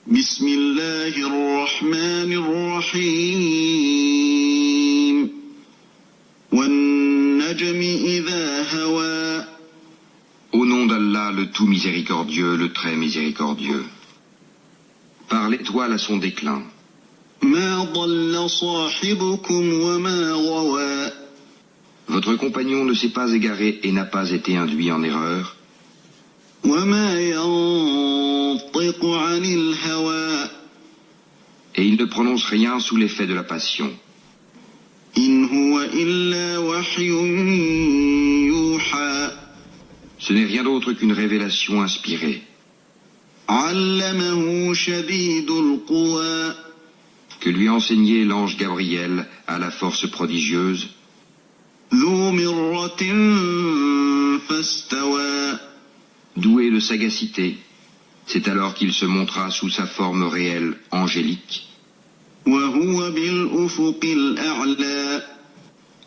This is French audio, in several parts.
بسم الله الرحمن الرحيم والنجم إذا هوى. Au nom d'Allah, le tout miséricordieux, le très miséricordieux. Par l'étoile à son déclin. ما ضل صاحبكم وما غوى. Votre compagnon ne s'est pas égaré et n'a pas été induit en erreur. وما ينطق عن الهوى. Et il ne prononce rien sous l'effet de la passion. إن هو إلا وحي يوحى. Ce n'est rien d'autre qu'une révélation inspirée. علمه شديد القوى. Que lui a enseigné l'ange Gabriel à la force prodigieuse. ذو مرة فاستوى. Doué de sagacité, c'est alors qu'il se montra sous sa forme réelle angélique. وهو بالأفق الأعلى.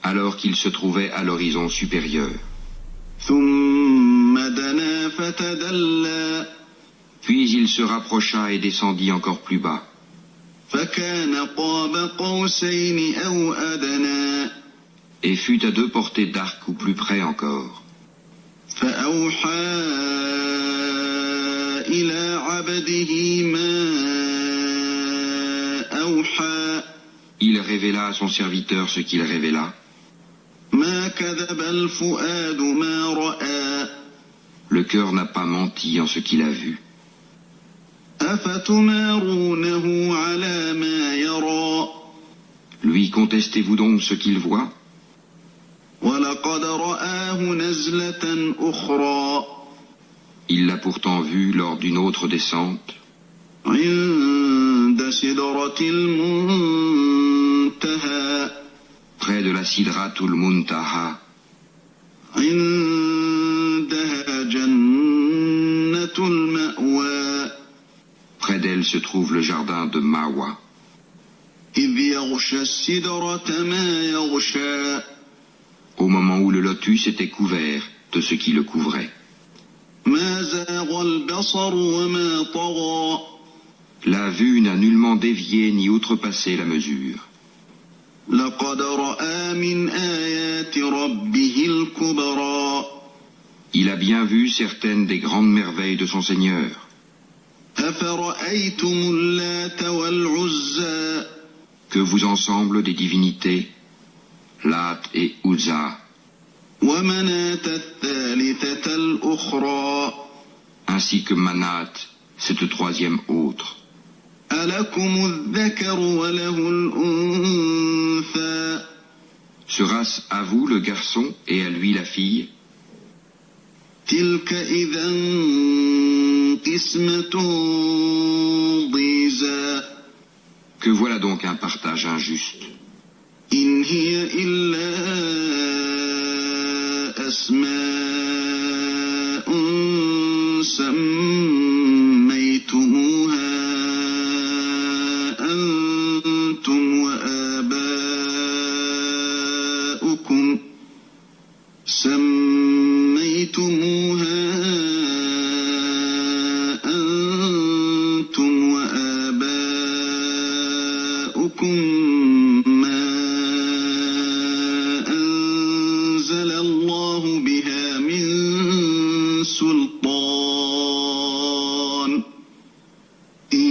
Alors qu'il se trouvait à l'horizon supérieur. ثم دنا فتدلى. Puis il se rapprocha et descendit encore plus bas. فكان قاب قوسين أو أدنى. Et fut à 2 portées d'arc ou plus près encore. فأوحى إلى عبده ما أوحى. Il révéla à son serviteur ce qu'il révéla. ما كذب الفؤاد ما رأى. Le cœur n'a pas menti en ce qu'il a vu. أفتمارونه على ما يرى. Lui contestez-vous donc ce qu'il voit? ولقد رآه نزلة أخرى. Il l'a pourtant vu lors d'une autre descente. عند سدرة المنتهى. Près de la Sidratul Muntaha. عندها جنة المأوى. Près d'elle se trouve le jardin de Mawa. إذ يغشى السدرة ما يغشى. Au moment où le lotus était couvert de ce qui le couvrait. ما زاغ البصر وما طغى. La vue n'a nullement dévié ni outrepassé la mesure. لقد رأى من آيات ربه الكبرى. Il a bien vu certaines des grandes merveilles de son Seigneur. أفرأيتم اللات والعزى. Que vous ensemble des divinités, Lat et Uzza, ومناة الثالثة الأخرى. ainsi que Manat, cette troisième autre. ألكم الذكر وله الأنثى. Sera-ce à vous le garçon et à lui la fille? تلك إذا قسمة ضيزى. Que voilà donc un partage injuste. إن هي إلا أسماء سميتموها أنتم وآباؤكم ما أنزل الله بها من سلطان إن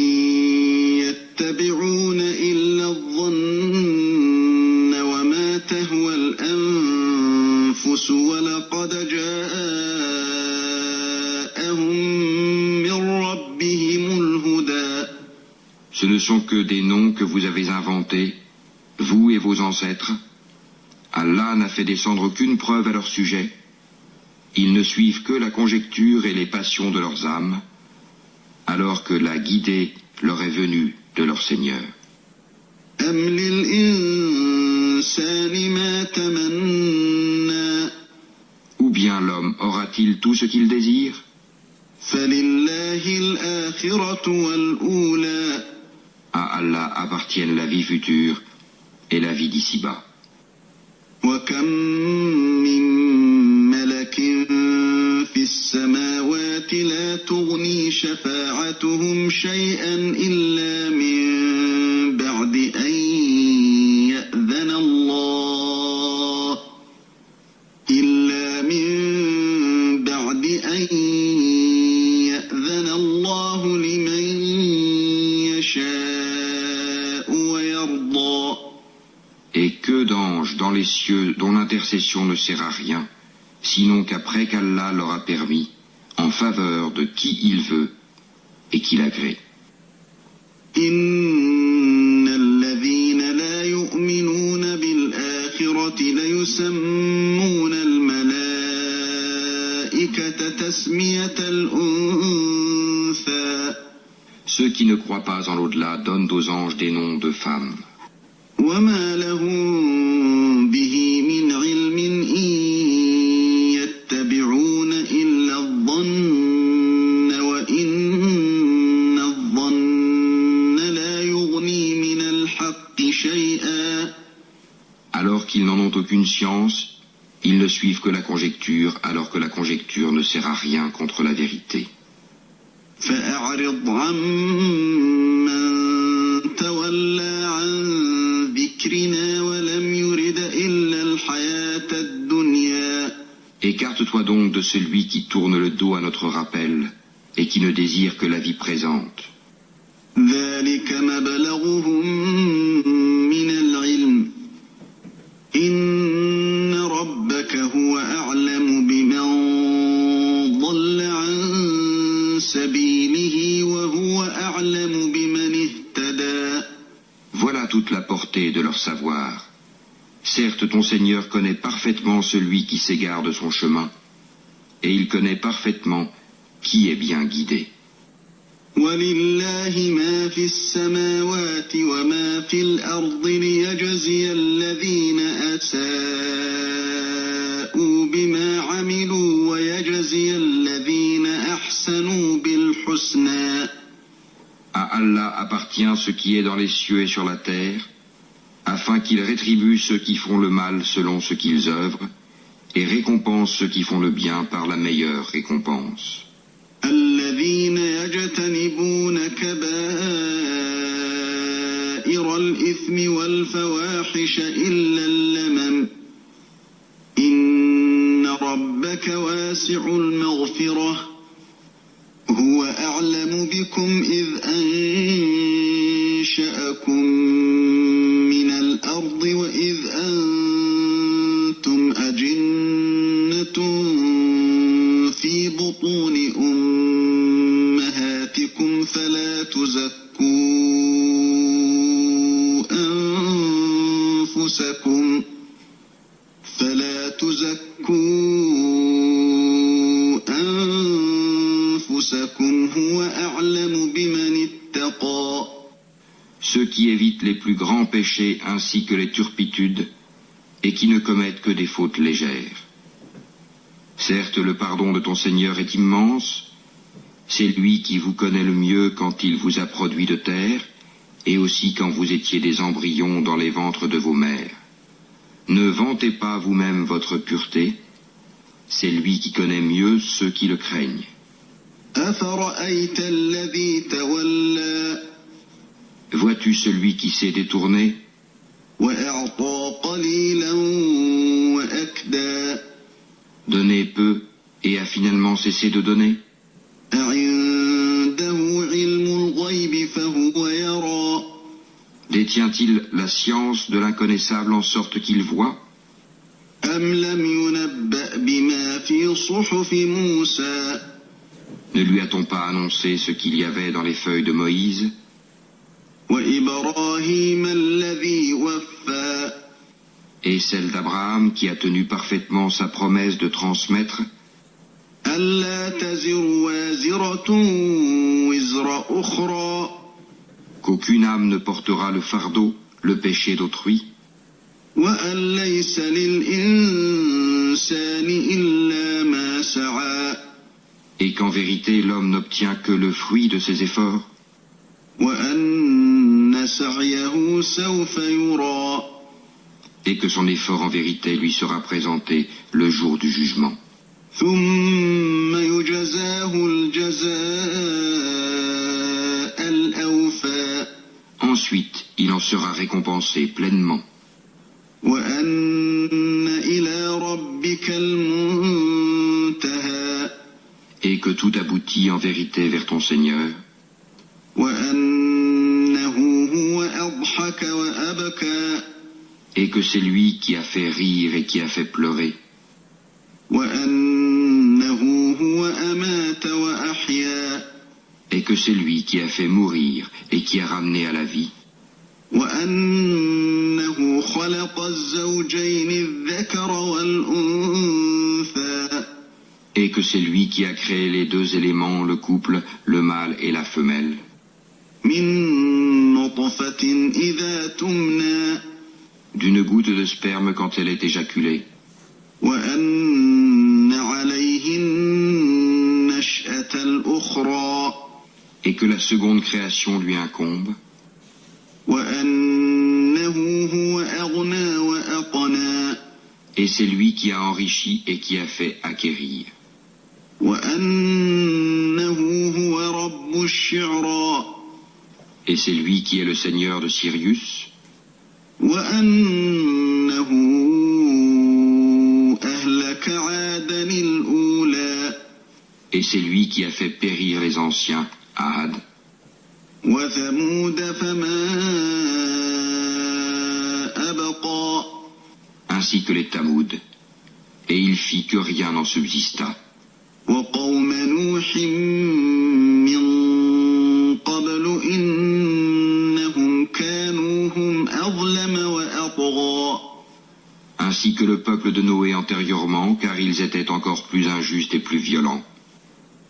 يتبعون إلا الظن وما تهوى الأنفس ولقد جاءهم من ربهم الهدى. Ce ne sont que des noms que vous avez inventés, vous et vos ancêtres. Allah n'a fait descendre aucune preuve à leur sujet. Ils ne suivent que la conjecture et les passions de leurs âmes, alors que la guidée leur est venue de leur Seigneur. أم للإنسان ما تمنى. Ou bien l'homme aura-t-il tout ce qu'il désire? فلله الآخرة والأولى. À Allah appartiennent la vie future et la vie d'ici-bas. وكم من ملك في السماء السماوات لا تغني شفاعتهم شيئا إلا من بعد أن يأذن الله لمن يشاء ويرضى. Et que d'anges dans les cieux dont l'intercession ne sert à rien, sinon qu'après qu'Allah leur a permis, en faveur de qui il veut et qu'il agrée. إن الذين لا يؤمنون بالآخرة ليسمون الملائكة تسمية الأنثى. Ceux qui ne croient pas en l'au-delà donnent aux anges des noms de femmes. وما لهم به من علم إن يتبعون إلا الظن وإن الظن لا يغني من الحق شيئا. Alors qu'ils n'en ont aucune science, ils ne suivent que la conjecture, alors que la conjecture ne sert à rien contre la vérité. فأعرض عمن تولى عن ذكرنا ولم يرد إلا الحياة الدنيا. Écarte-toi donc de celui qui tourne le dos à notre rappel et qui ne désire que la vie présente. ذلك مبلغهم من العلم إن ربك هو أعلم بمن ضل عن سبيله وهو أعلم بمن اهتدى. Voilà toute la portée de leur savoir. Certes, ton Seigneur connaît parfaitement celui qui s'égare de son chemin, et il connaît parfaitement qui est bien guidé. ولله ما في السماوات وما في الأرض ليجزي الذين أساءوا بما عملوا ويجزي الذين أحسنوا بالحسنى. À Allah appartient ce qui est dans les cieux et sur la terre, afin qu'il rétribue ceux qui font le mal selon ce qu'ils œuvrent, et récompense ceux qui font le bien par la meilleure récompense. الذين يجتنبون كبائر الإثم والفواحش إلا اللمم إن ربك واسع المغفرة هو أعلم بكم إذ أنشأكم من الأرض وإذ أنتم أجنة في بطون أمهاتكم فلا تزكوا أنفسكم هو أعلم بمن اتقى. Ceux qui évitent les plus grands péchés ainsi que les turpitudes, et qui ne commettent que des fautes légères. Certes, le pardon de ton Seigneur est immense, c'est lui qui vous connaît le mieux quand il vous a produit de terre, et aussi quand vous étiez des embryons dans les ventres de vos mères. Ne vantez pas vous-même votre pureté, c'est lui qui connaît mieux ceux qui le craignent. أفرأيت الذي تولى Vois-tu celui qui s'est détourné وأعطى قليلا وأكدى donné peu et a finalement cessé de donner? أعنده علم الغيب فهو يرى Détient-il la science de l'inconnaissable en sorte qu'il voit? أم لم ينبأ بما في صحف موسى Ne lui a-t-on pas annoncé ce qu'il y avait dans les feuilles de Moïse وإبراهيم الذي وفى et celle d'Abraham qui a tenu parfaitement sa promesse de transmettre? ألا تزر وازرة وزر أخرى Qu'aucune âme ne portera le fardeau, le péché d'autrui, وأن ليس للإنسان إلا ما سعى et qu'en vérité l'homme n'obtient que le fruit de ses efforts, وأن سعيه سوف يرى et que son effort en vérité lui sera présenté le jour du jugement. ثم فيجزاه الجزاء الأوفى Ensuite, il en sera récompensé pleinement. وأن إلى ربك المنتهى Et que tout aboutit en vérité vers ton Seigneur. وأنه هو أضحك وأبكى Et que c'est lui qui a fait rire et qui a fait pleurer. وأنه هو أمات وأحيا Et que c'est lui qui a fait mourir et qui a ramené à la vie. وأنه خلق الزوجين الذكر والأنثى Et que c'est lui qui a créé les deux éléments, le couple, le mâle et la femelle. من نطفة إذا تمنى D'une goutte de sperme quand elle est éjaculée. وأن عليه النشأة الأخرى Et que la seconde création lui incombe. وأنه هو أغنى وأقنى Et c'est lui qui a enrichi et qui a fait acquérir. وأنه هو رب الشعرى Et c'est lui qui est le seigneur de Sirius. وأنه أهلك عادا الأولى Et c'est lui qui a fait périr les anciens, Ad. وثمود فما أبقى Ainsi que les Tamouds. Et il fit que rien n'en subsista. وقوم نوح من قبل إنهم كانوا هم أظلم وأطغى Ainsi que le peuple de Noé antérieurement, car ils étaient encore plus injustes et plus violents.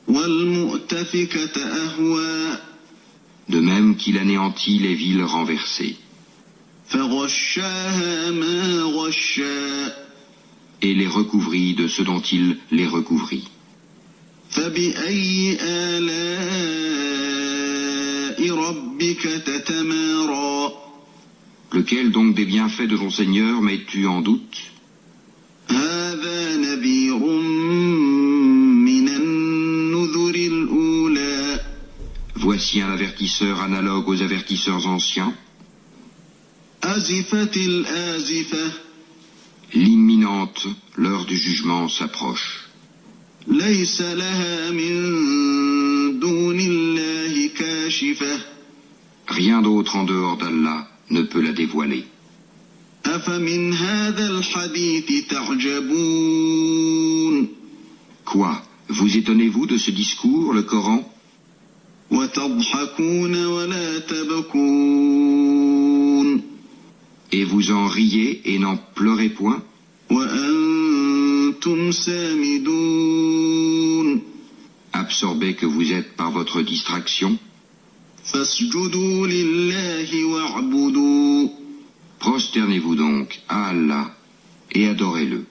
والمؤتفكة أهوى De même qu'il anéantit les villes renversées. فغشاها ما غشا Et les recouvrit de ce dont il les recouvrit. فبأي آلاء ربك تتمارى Lequel donc des bienfaits de ton Seigneur mets-tu en doute? هذا نذير من النذر الأولى Voici un avertisseur analogue aux avertisseurs anciens. أزفت الآزفة L'imminente, l'heure du jugement s'approche. ليس لها من دون الله كاشفة Rien d'autre en dehors d'Allah ne peut la dévoiler. أفمن هذا الحديث تعجبون Quoi? Vous étonnez-vous de ce discours, le Coran? وتضحكون ولا تبكون Et vous en riez et n'en pleurez point? وأنتم سامدون Absorbés que vous êtes par votre distraction? فاسجدوا لله واعبدوا Prosternez-vous donc à Allah et adorez-le.